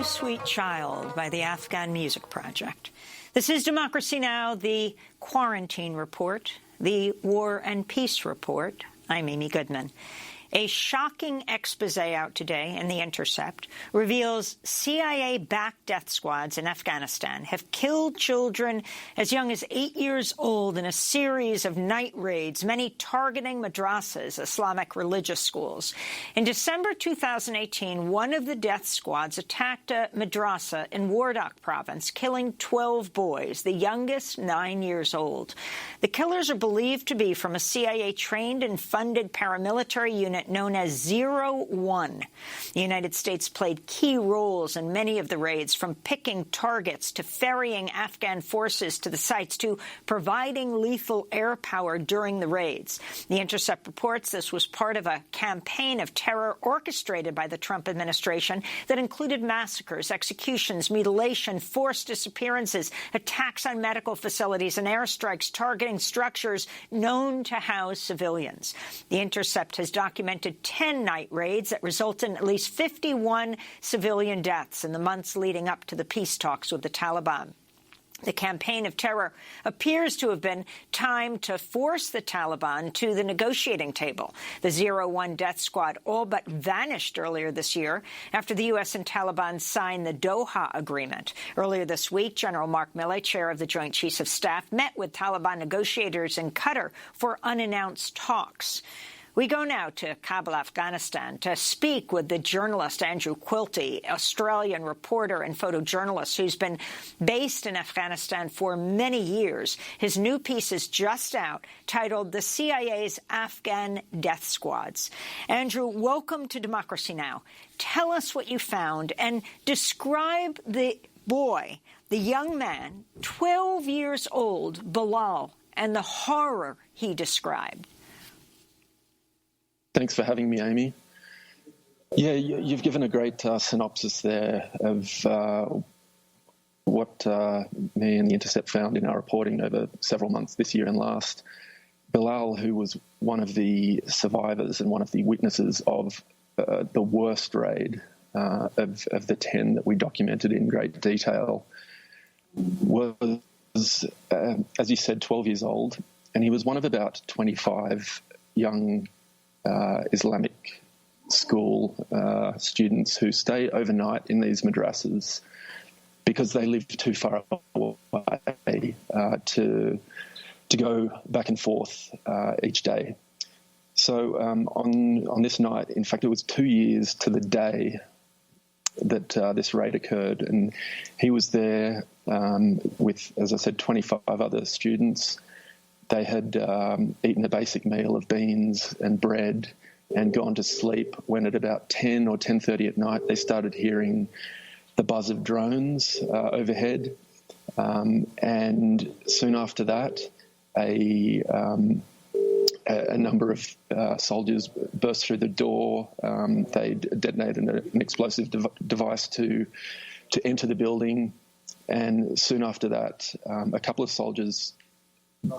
A: Sweet Child by the Afghan Music Project. This is Democracy Now!, the Quarantine Report, the War and Peace Report. I'm Amy Goodman. A shocking expose out today in The Intercept reveals CIA-backed death squads in Afghanistan have killed children as young as 8 years old in a series of night raids, many targeting madrasas, Islamic religious schools. In December 2018, one of the death squads attacked a madrasa in Wardak province, killing 12 boys, the youngest 9 years old. The killers are believed to be from a CIA-trained and funded paramilitary unit known as 01. The United States played key roles in many of the raids, from picking targets to ferrying Afghan forces to the sites to providing lethal air power during the raids. The Intercept reports this was part of a campaign of terror orchestrated by the Trump administration that included massacres, executions, mutilation, forced disappearances, attacks on medical facilities, and airstrikes targeting structures known to house civilians. The Intercept has documented 10 night raids that resulted in at least 51 civilian deaths in the months leading up to the peace talks with the Taliban. The campaign of terror appears to have been timed to force the Taliban to the negotiating table. The 01 death squad all but vanished earlier this year after the U.S. and Taliban signed the Doha Agreement. Earlier this week, General Mark Milley, chair of the Joint Chiefs of Staff, met with Taliban negotiators in Qatar for unannounced talks. We go now to Kabul, Afghanistan, to speak with the journalist Andrew Quilty, Australian reporter and photojournalist who's been based in Afghanistan for many years. His new piece is just out, titled The CIA's Afghan Death Squads. Andrew, welcome to Democracy Now! Tell us what you found and describe the boy, the young man, 12 years old, Bilal, and the horror he described.
E: Thanks for having me, Amy. Yeah, you've given a great synopsis there of what me and The Intercept found in our reporting over several months this year and last. Bilal, who was one of the survivors and one of the witnesses of the worst raid of the 10 that we documented in great detail, was, as you said, 12 years old, and he was one of about 25 young Islamic school students who stay overnight in these madrasas because they live too far away to go back and forth each day. So on this night, in fact, it was 2 years to the day that this raid occurred, and he was there with, as I said, 25 other students. They had eaten a basic meal of beans and bread and gone to sleep when at about 10 or 10:30 at night they started hearing the buzz of drones overhead. And soon after that, a number of soldiers burst through the door. They detonated an explosive device to enter the building. And soon after that, a couple of soldiers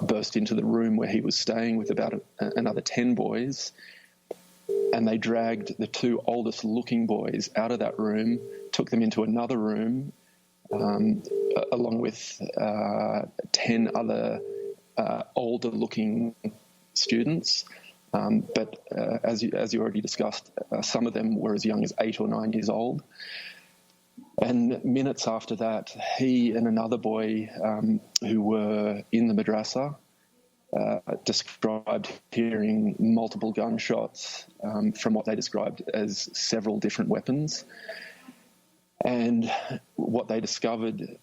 E: burst into the room where he was staying with about another 10 boys, and they dragged the two oldest looking boys out of that room, took them into another room, along with 10 other older looking students. But as you already discussed, some of them were as young as 8 or 9 years old. And minutes after that, he and another boy who were in the madrasa described hearing multiple gunshots from what they described as several different weapons. And what they discovered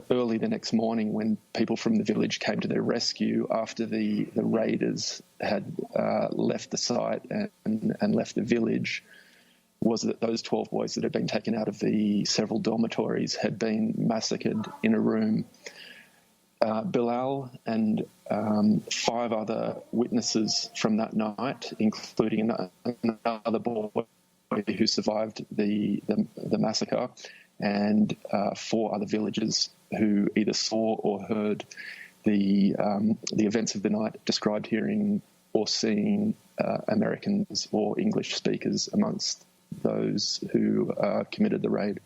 E: early the next morning when people from the village came to their rescue after the raiders had left the site and left the village was that those 12 boys that had been taken out of the several dormitories had been massacred in a room. Bilal and 5 other witnesses from that night, including another boy who survived the massacre, and 4 other villagers who either saw or heard the events of the night, described hearing or seeing Americans or English speakers amongst those who committed the raid.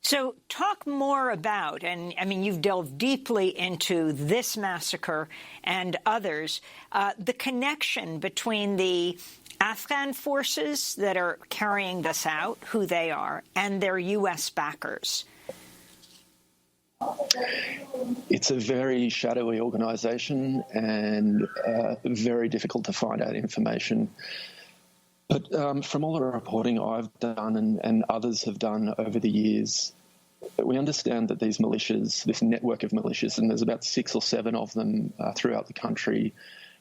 A: So talk more about, and I mean, you've delved deeply into this massacre and others, the connection between the Afghan forces that are carrying this out, who they are, and their U.S. backers.
E: It's a very shadowy organisation and very difficult to find out information. But from all the reporting I've done and others have done over the years, we understand that these militias, this network of militias, and there's about 6 or 7 of them throughout the country,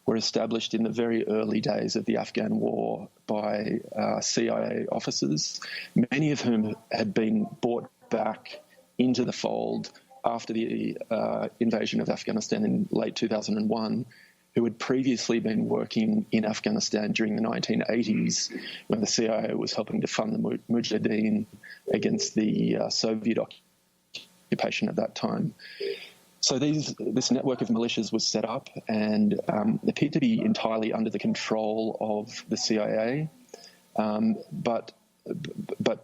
E: were established in the very early days of the Afghan war by CIA officers, many of whom had been brought back into the fold after the invasion of Afghanistan in late 2001, who had previously been working in Afghanistan during the 1980s when the CIA was helping to fund the Mujahideen against the Soviet occupation at that time. So this network of militias was set up and appeared to be entirely under the control of the CIA, but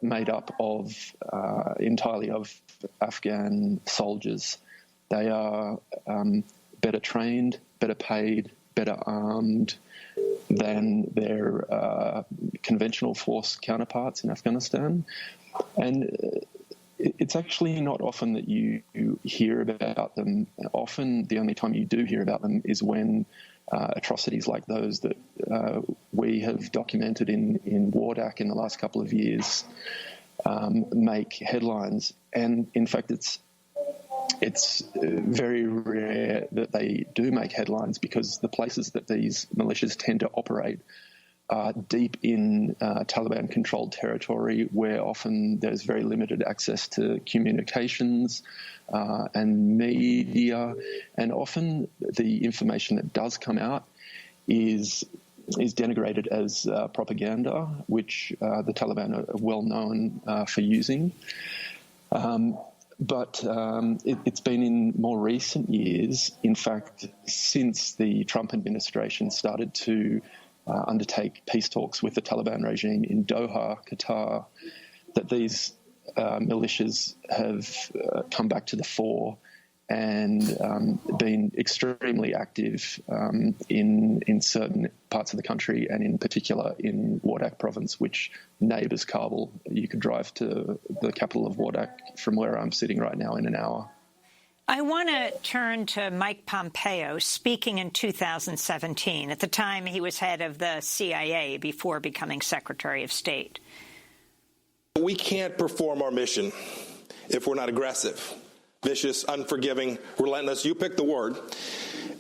E: made up of entirely of Afghan soldiers. They are better trained, better paid, better armed than their conventional force counterparts in Afghanistan. And it's actually not often that you hear about them. Often the only time you do hear about them is when atrocities like those that we have documented in Wardak in the last couple of years make headlines. And in fact, it's very rare that they do make headlines, because the places that these militias tend to operate are deep in Taliban-controlled territory, where often there's very limited access to communications and media, and often the information that does come out is denigrated as propaganda, which the Taliban are well known for using. But it's been in more recent years, in fact, since the Trump administration started to undertake peace talks with the Taliban regime in Doha, Qatar, that these militias have come back to the fore and been extremely active in certain parts of the country, and in particular in Wardak province, which neighbours Kabul. You could drive to the capital of Wardak from where I'm sitting right now in an hour.
A: I want to turn to Mike Pompeo, speaking in 2017. At the time, he was head of the CIA before becoming Secretary of State.
N: We can't perform our mission if we're not aggressive, vicious, unforgiving, relentless. You pick the word.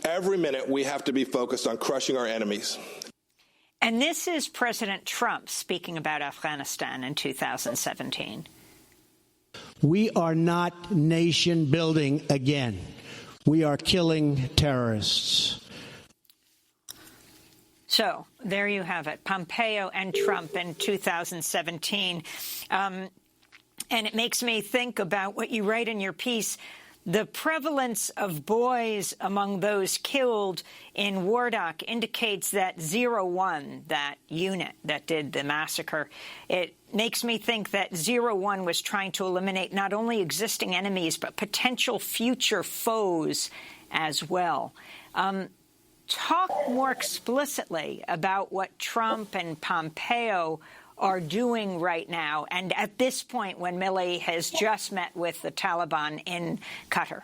N: Every minute we have to be focused on crushing our enemies.
A: And this is President Trump speaking about Afghanistan in 2017.
O: We are not nation building again. We are killing terrorists.
A: So there you have it, Pompeo and Trump in 2017. And it makes me think about what you write in your piece. The prevalence of boys among those killed in Wardak indicates that 01, that unit that did the massacre, it makes me think that 01 was trying to eliminate not only existing enemies, but potential future foes as well. Talk more explicitly about what Trump and Pompeo are doing right now, and at this point when Milley has just met with the Taliban in Qatar.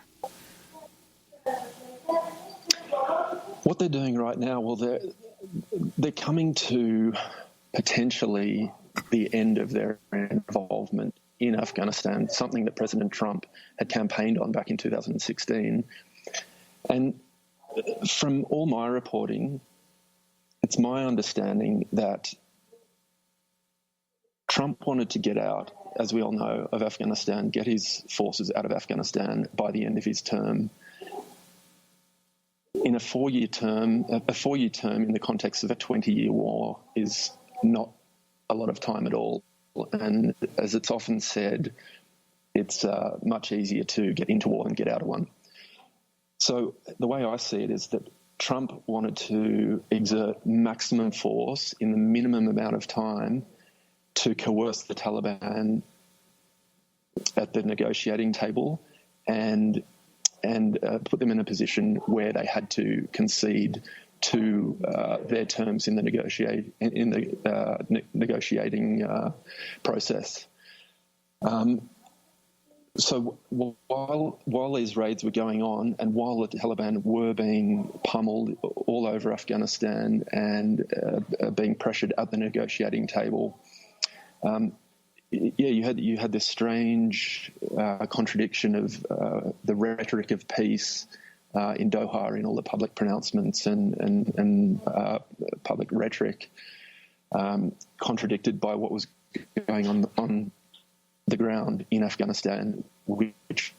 E: What they're doing right now, well, they're coming to potentially the end of their involvement in Afghanistan, something that President Trump had campaigned on back in 2016. And from all my reporting, it's my understanding that Trump wanted to get out, as we all know, of Afghanistan, get his forces out of Afghanistan by the end of his term. In a four-year term in the context of a 20-year war is not a lot of time at all. And as it's often said, it's much easier to get into war than get out of one. So the way I see it is that Trump wanted to exert maximum force in the minimum amount of time to coerce the Taliban at the negotiating table and put them in a position where they had to concede to their terms in the negotiating process. So while these raids were going on, and while the Taliban were being pummeled all over Afghanistan and being pressured at the negotiating table, you had this strange contradiction of the rhetoric of peace in Doha, in all the public pronouncements and public rhetoric, contradicted by what was going on the ground in Afghanistan, which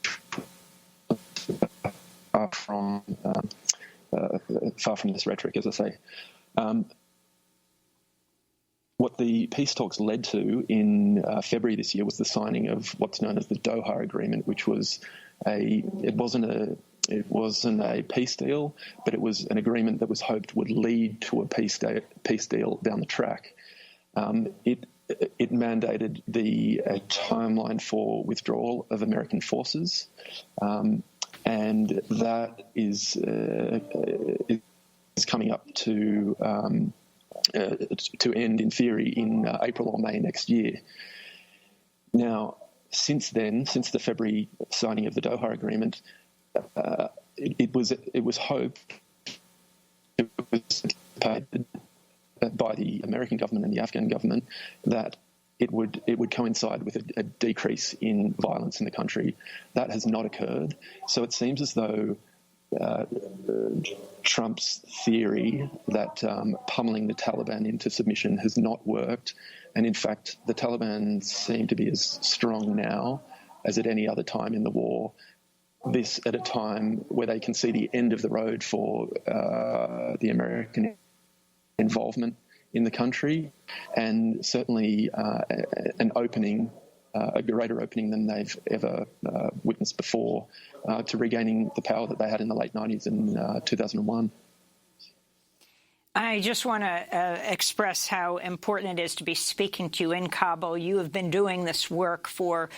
E: far from this rhetoric, as I say. What the peace talks led to in February this year was the signing of what's known as the Doha Agreement, which was it wasn't a peace deal, but it was an agreement that was hoped would lead to a peace deal down the track. It mandated a timeline for withdrawal of American forces, and and that is coming up to end in theory in April or May next year. Now, since then, since the February signing of the Doha Agreement, it was hoped, it was anticipated by the American government and the Afghan government that it would coincide with a decrease in violence in the country. That has not occurred. So it seems as though Trump's theory that pummeling the Taliban into submission has not worked. And in fact, the Taliban seem to be as strong now as at any other time in the war. This at a time where they can see the end of the road for the American involvement in the country, and certainly an opening, a greater opening than they've ever witnessed before, to regaining the power that they had in the late 90s and 2001.
A: I just want to express how important it is to be speaking to you in Kabul. You have been doing this work for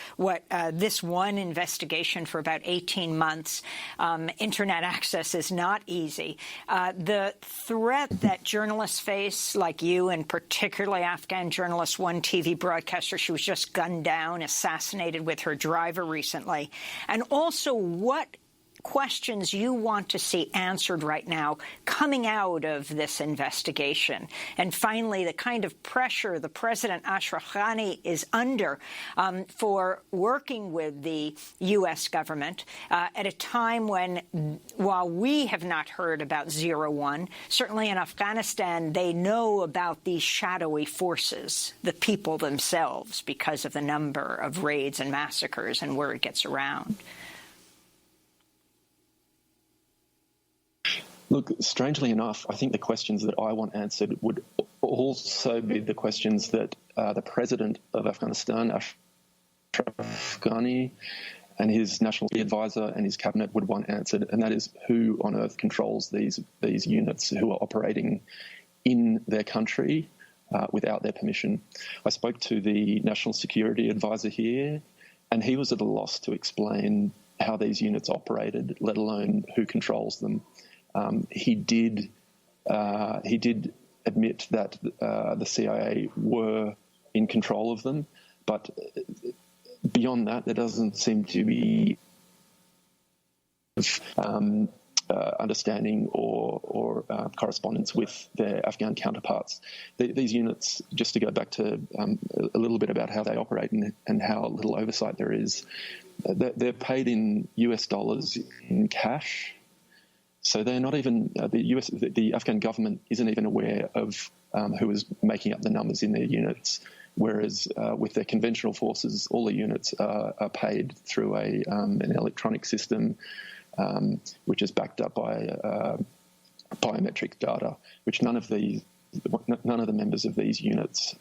A: this one investigation for about 18 months. Internet access is not easy. The threat that journalists face, like you, and particularly Afghan journalist, one TV broadcaster, she was just gunned down, assassinated with her driver recently, and also what questions you want to see answered right now coming out of this investigation. And finally, the kind of pressure the President Ashraf Ghani is under for working with the U.S. government at a time when, while we have not heard about 01, certainly in Afghanistan, they know about these shadowy forces, the people themselves, because of the number of raids and massacres and word gets around.
E: Look, strangely enough, I think the questions that I want answered would also be the questions that the president of Afghanistan, Ashraf Ghani, and his national advisor and his cabinet would want answered, and that is who on earth controls these units who are operating in their country without their permission. I spoke to the national security advisor here, and he was at a loss to explain how these units operated, let alone who controls them. He did admit that the CIA were in control of them, but beyond that, there doesn't seem to be understanding or correspondence with their Afghan counterparts. These units, just to go back to a little bit about how they operate and how little oversight there is, they're paid in US dollars in cash. So they're not even the Afghan government isn't even aware of who is making up the numbers in their units. Whereas with their conventional forces, all the units are paid through an electronic system, which is backed up by biometric data, which none of the members of these units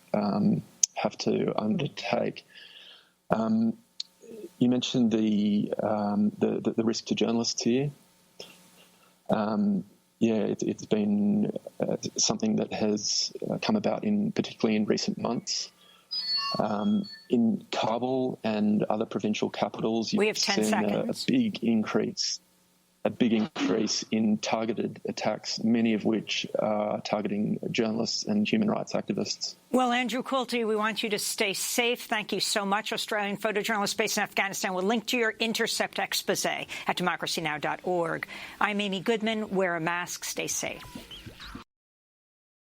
E: have to undertake. You mentioned the risk to journalists here. It's been something that has come about particularly in recent months. In Kabul and other provincial capitals, you've seen a big increase in targeted attacks, many of which are targeting journalists and human rights activists.
A: Well, Andrew Quilty, we want you to stay safe. Thank you so much. Australian photojournalist based in Afghanistan. We'll link to your Intercept expose at democracynow.org. I'm Amy Goodman. Wear a mask. Stay safe.